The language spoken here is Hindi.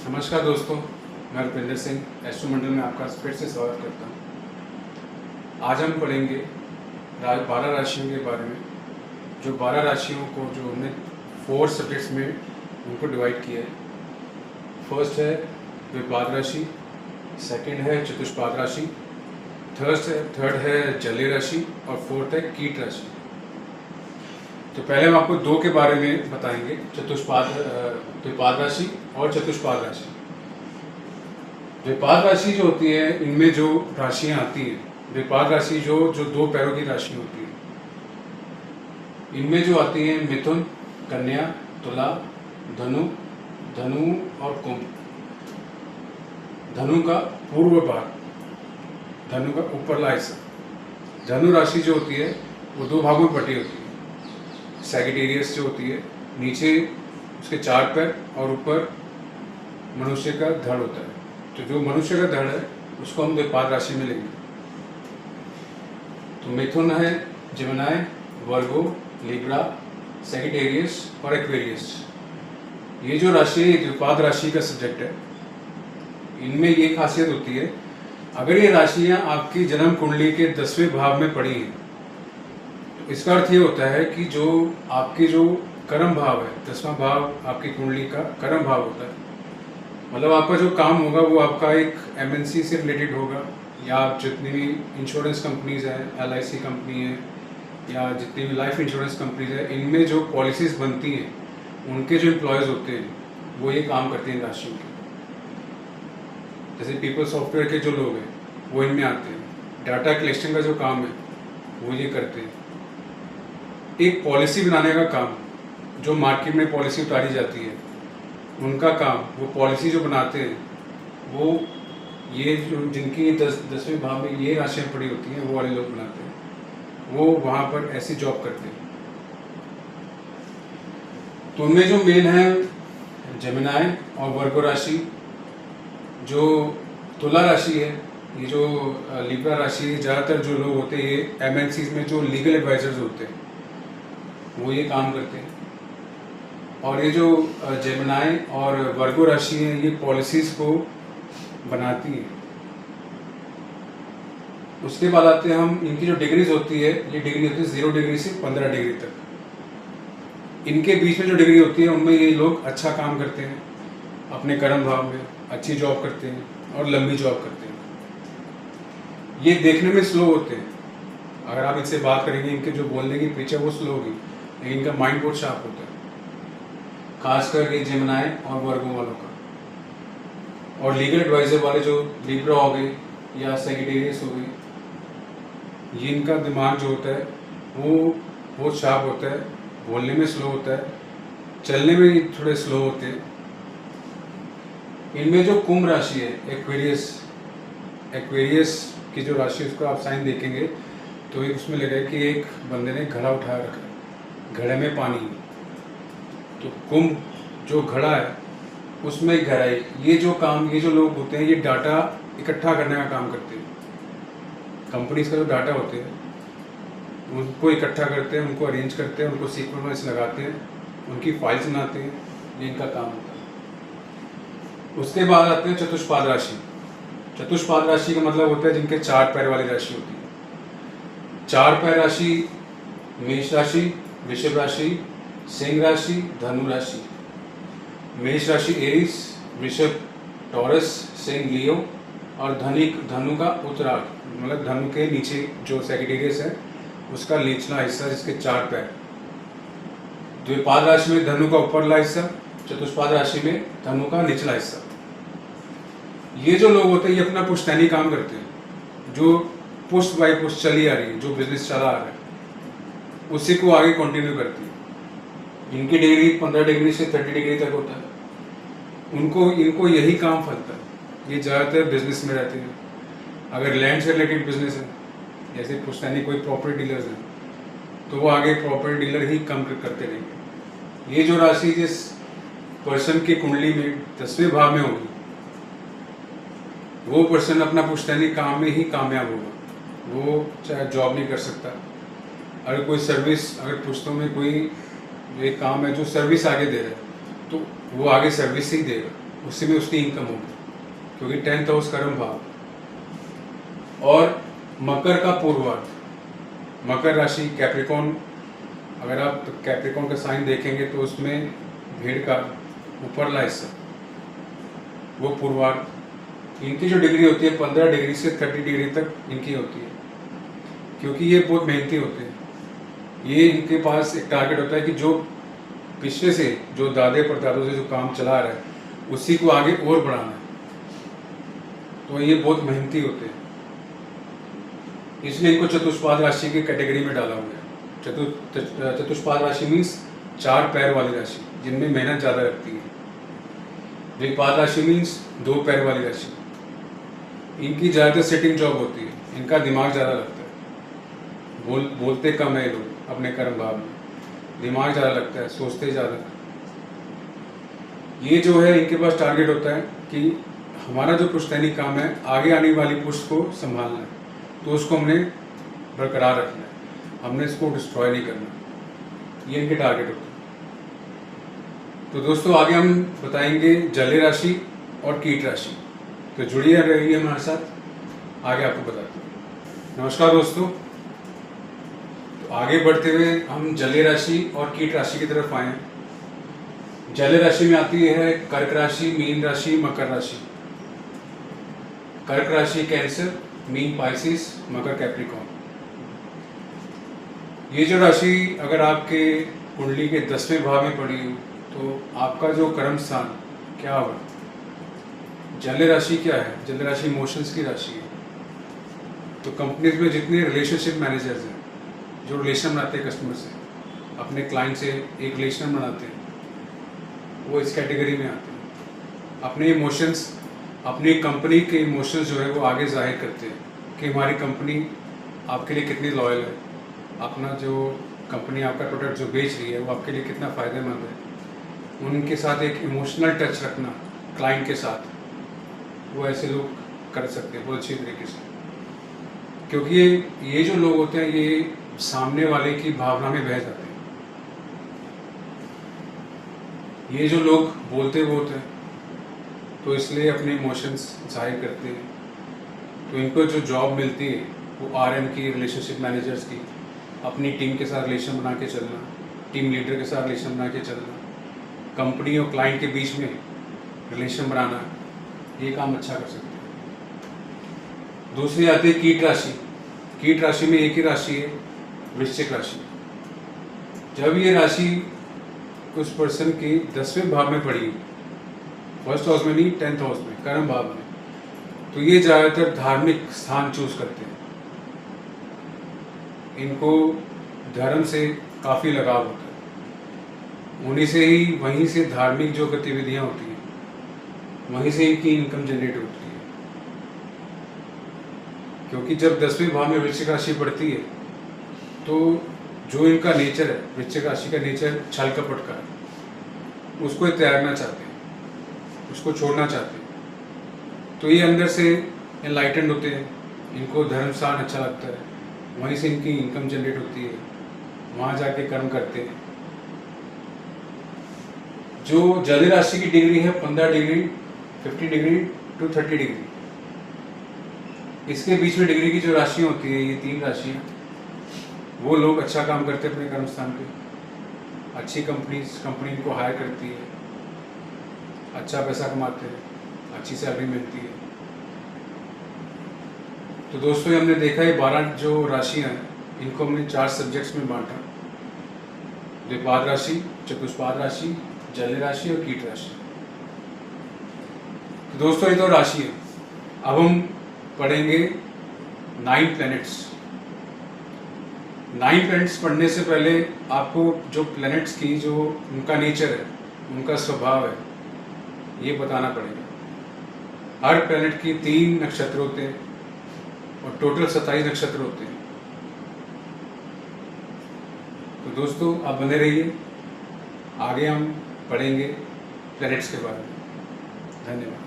नमस्कार दोस्तों, मैं रुपिंदर सिंह एस्ट्रो मंडल में आपका फिर से स्वागत करता हूँ। आज हम पढ़ेंगे 12 राशियों के बारे में। जो 12 राशियों को जो हमने 4 सब्जेक्ट्स में उनको डिवाइड किया है। फर्स्ट है द्विपाद राशि, सेकंड है चतुष्पाद राशि, थर्ड है जलीय राशि और फोर्थ है कीट राशि। तो पहले हम आपको 2 के बारे में बताएंगे, द्विपाद राशि और चतुष्पाद राशि। द्विपाद राशि जो होती है, इनमें जो राशियां आती हैं, द्विपाद राशि जो 2 पैरों की राशि होती है, इनमें जो आती हैं मिथुन, कन्या, तुला, धनु और कुंभ। धनु का पूर्व भाग, धनु का ऊपरला हिस्सा। धनु राशि जो होती है वो 2 भागों में बटी होती है। सैगिटेरियस जो होती है, नीचे उसके 4 पैर और ऊपर मनुष्य का धड़ होता है। तो जो मनुष्य का धड़ है उसको हम द्विपाद राशि में लेंगे। तो मिथुन है जेमिनी, वर्गो, लिब्रा, सैगिटेरियस और एक्वेरियस। ये जो राशि है, द्विपाद राशि का सब्जेक्ट है। इनमें ये खासियत होती है, अगर ये राशियां आपकी जन्म कुंडली के 10वें भाव में पड़ी हैं, तो इसका अर्थ ये होता है कि जो आपकी जो कर्म भाव है, 10वां भाव आपकी कुंडली का कर्म भाव होता है। मतलब आपका जो काम होगा वो आपका एक एमएनसी से रिलेटेड होगा, या आप जितनी भी इंश्योरेंस कंपनीज हैं, LIC कंपनी है या जितनी भी लाइफ इंश्योरेंस कंपनीज है, इनमें जो पॉलिसीज बनती हैं, उनके जो एम्प्लॉयज़ होते हैं वो ये काम करते हैं राशियों के। जैसे पीपल सॉफ्टवेयर के जो लोग हैं वो इनमें आते हैं। डाटा कलेक्शन का जो काम है वो ये करते हैं। एक पॉलिसी बनाने का काम, जो मार्केट में पॉलिसी उतारी जाती है, उनका काम, वो पॉलिसी जो बनाते हैं, वो ये जो जिनकी 10वें भाव में ये राशियाँ पड़ी होती हैं, वो वाले लोग बनाते हैं। वो वहाँ पर ऐसी जॉब करते हैं। तो उनमें जो मेन है जेमिनी और वर्गो राशि। जो तुला राशि है, ये जो लिब्रा राशि है, ज़्यादातर जो लोग होते हैं ये MNCs में जो लीगल एडवाइजर्स होते हैं वो ये काम करते हैं। और ये जो जेमिनी और वर्गो राशि है, ये पॉलिसीज़ को बनाती हैं। उसके बाद आते हैं हम, इनकी जो डिग्रीज होती है, ये डिग्री होती है 0 डिग्री से 15 डिग्री तक। इनके बीच में जो डिग्री होती है उनमें ये लोग अच्छा काम करते हैं, अपने कर्म भाव में अच्छी जॉब करते हैं और लंबी जॉब करते हैं। ये देखने में स्लो होते हैं, अगर आप इनसे बात करेंगे, इनके जो बोलने की पिच है वो स्लो होगी, लेकिन इनका माइंड बहुत शार्प होता है, खासकर ये जेमिनी और वर्गो वालों का। और लीगल एडवाइजर वाले जो लिब्रा हो गए या सैगिटेरियस हो गए, ये इनका दिमाग जो होता है वो बहुत शार्प होता है, बोलने में स्लो होता है, चलने में थोड़े स्लो होते हैं। इनमें जो कुंभ राशि है, एक्वेरियस की जो राशि, उसको आप साइन देखेंगे तो एक उसमें लग रहा है कि एक बंदे ने घड़ा उठा रखा है, घड़े में पानी। तो कुंभ जो घड़ा है उसमें गहराई। ये जो लोग होते हैं, ये डाटा इकट्ठा करने का काम करते हैं। कंपनीज का जो डाटा होते हैं उनको इकट्ठा करते हैं, उनको अरेंज करते हैं, उनको सीक्वेंस लगाते हैं, उनकी फाइल्स बनाते हैं। ये इनका काम होता है। उसके बाद आते हैं चतुष्पाद राशि। चतुष्पाद राशि का मतलब होता है जिनके 4 पैर वाली राशि होती है। 4 पैर राशि मेष राशि, वृषभ राशि, सिंह राशि, धनु राशि। मेष राशि एरीज, वृषभ टॉरस, सिंह लियो और धनु का उत्तरार्ध, मतलब धनु के नीचे जो सैगिटेरियस है उसका निचला हिस्सा, जिसके 4 पैर। द्विपाद राशि में धनु का ऊपरला हिस्सा, चतुष्पाद राशि में धनु का निचला हिस्सा। ये जो लोग होते हैं ये अपना पुश्तैनी काम करते हैं, जो पुश्त बाई पुश्त चली आ रही है, जो बिजनेस चला आ रहा है उसी को आगे कंटिन्यू करती है। इनकी डिग्री 15 डिग्री से 30 डिग्री तक होता है। इनको यही काम फलता है। ये ज़्यादातर बिजनेस में रहते हैं। अगर लैंड से रिलेटेड बिजनेस है, जैसे पुश्तैनी कोई प्रॉपर्टी डीलर्स हैं, तो वो आगे प्रॉपर्टी डीलर ही काम करते रहेंगे। ये जो राशि जिस पर्सन की कुंडली में 10वें भाव में होगी, वो पर्सन अपना पुश्तैनी काम में ही कामयाब होगा। वो चाहे जॉब नहीं कर सकता, अगर कोई सर्विस, अगर पुश्तों में कोई एक काम है जो सर्विस आगे दे रहा है, तो वो आगे सर्विस ही देगा। उसी में उसकी इनकम होगी, क्योंकि 10th हाउस कर्म भाव। और मकर का पूर्वार्ध, मकर राशि कैप्रिकॉर्न, अगर आप कैप्रिकॉर्न का साइन देखेंगे तो उसमें भेड़ का ऊपरला हिस्सा वो पूर्वार्ध, इनकी जो डिग्री होती है 15 डिग्री से 30 डिग्री तक इनकी होती है, क्योंकि ये बहुत मेहनती होते हैं। ये इनके पास एक टारगेट होता है कि जो पिछले से जो दादे परदादों से जो काम चला रहा है उसी को आगे और बढ़ाना है, तो ये बहुत मेहनती होते हैं, इसलिए इनको चतुष्पाद राशि की कैटेगरी में डाला हुआ है। चतुष्पाद राशि मीन्स 4 पैर वाली राशि जिनमें मेहनत ज़्यादा लगती है। द्विपाद राशि मीन्स 2 पैर वाली राशि, इनकी ज़्यादातर सिटिंग जॉब होती है, इनका दिमाग ज़्यादा लगता है, बोलते कम है लोग अपने कर्म भाव में, दिमाग ज़्यादा लगता है, सोचते ज़्यादा। ये जो है इनके पास टारगेट होता है कि हमारा जो पुश्तैनी काम है आगे आने वाली पुश्त को संभालना है, तो उसको हमने बरकरार रखना है, हमने इसको डिस्ट्रॉय नहीं करना, ये इनके टारगेट होते हैं। तो दोस्तों आगे हम बताएंगे जलीय राशि और कीट राशि, तो जुड़िए रहिए हमारे साथ, आगे आपको बताते हैं। नमस्कार दोस्तों, तो आगे बढ़ते हुए हम जलीय राशि और कीट राशि की तरफ आए। जलीय राशि में आती है कर्क राशि, मीन राशि, मकर राशि। कर्क राशि कैंसर, मीन पाइसिस, मकर कैप्रिकॉर्न। ये जो राशि अगर आपके कुंडली के 10वें भाव में पड़ी हो तो आपका जो कर्म स्थान क्या होगा। जलीय राशि क्या है? जलीय राशि इमोशंस की राशि है। तो कंपनीज में जितने रिलेशनशिप मैनेजर्स हैं जो रिलेशन बनाते हैं कस्टमर से, अपने क्लाइंट से एक रिलेशन बनाते हैं, वो इस कैटेगरी में आते हैं। अपने इमोशंस, अपनी कंपनी के इमोशंस जो है वो आगे जाहिर करते हैं कि हमारी कंपनी आपके लिए कितनी लॉयल है, अपना जो कंपनी आपका प्रोडक्ट जो बेच रही है वो आपके लिए कितना फ़ायदेमंद है। उनके साथ एक इमोशनल टच रखना क्लाइंट के साथ, वो ऐसे लोग कर सकते हैं बहुत अच्छी तरीके से, क्योंकि ये जो लोग होते हैं ये सामने वाले की भावना में बह जाते हैं। ये जो लोग बोलते हैं तो इसलिए अपने इमोशंस जाहिर करते हैं। तो इनको जो जॉब मिलती है वो RM की, रिलेशनशिप मैनेजर्स की, अपनी टीम के साथ रिलेशन बना के चलना, टीम लीडर के साथ रिलेशन बना के चलना, कंपनी और क्लाइंट के बीच में रिलेशन बनाना, ये काम अच्छा कर सकते हैं। दूसरी आती है कीट राशि। कीट राशि में एक ही राशि है, वृश्चिक राशि। जब ये राशि उस पर्सन की 10वें भाव में पड़ी, फर्स्ट हाउस में नहीं 10th हाउस में, कर्म भाव में, तो ये ज़्यादातर धार्मिक स्थान चूज करते हैं। इनको धर्म से काफ़ी लगाव होता है, उन्हीं से ही, वहीं से धार्मिक जो गतिविधियाँ होती हैं वहीं से इनकी इनकम जनरेट होती है। क्योंकि जब 10वें भाव में वृश्चिक राशि पड़ती है तो जो इनका नेचर है, वृश्चिक राशि का नेचर छल कपट का है, उसको त्यागना चाहते हैं, उसको छोड़ना चाहते हैं। तो ये अंदर से एनलाइटेंड होते हैं, इनको धर्म स्थान अच्छा लगता है, वहीं से इनकी इनकम जनरेट होती है, वहाँ जाके कर्म करते हैं। जो जलीय राशि की डिग्री है 15 डिग्री, 50 डिग्री टू 30 डिग्री, इसके बीच में डिग्री की जो राशियाँ होती है, ये 3 राशियाँ, वो लोग अच्छा काम करते हैं अपने कर्म स्थान पे, अच्छी कंपनी इनको हायर करती है, अच्छा पैसा कमाते हैं, अच्छी सैलरी मिलती है। तो दोस्तों ये हमने देखा है 12 जो राशियाँ हैं इनको हमने 4 सब्जेक्ट्स में बांटा, द्विपाद राशि, चतुष्पाद राशि, जलीय राशि और कीट राशि। तो दोस्तों ये तो राशि है। अब हम पढ़ेंगे 9 प्लैनेट्स। 9 प्लैनेट्स पढ़ने से पहले आपको जो प्लैनेट्स की जो उनका नेचर है, उनका स्वभाव है, ये बताना पड़ेगा। हर प्लैनेट की 3 नक्षत्र होते हैं और टोटल 27 नक्षत्र होते हैं। तो दोस्तों आप बने रहिए, आगे हम पढ़ेंगे प्लैनेट्स के बारे में। धन्यवाद।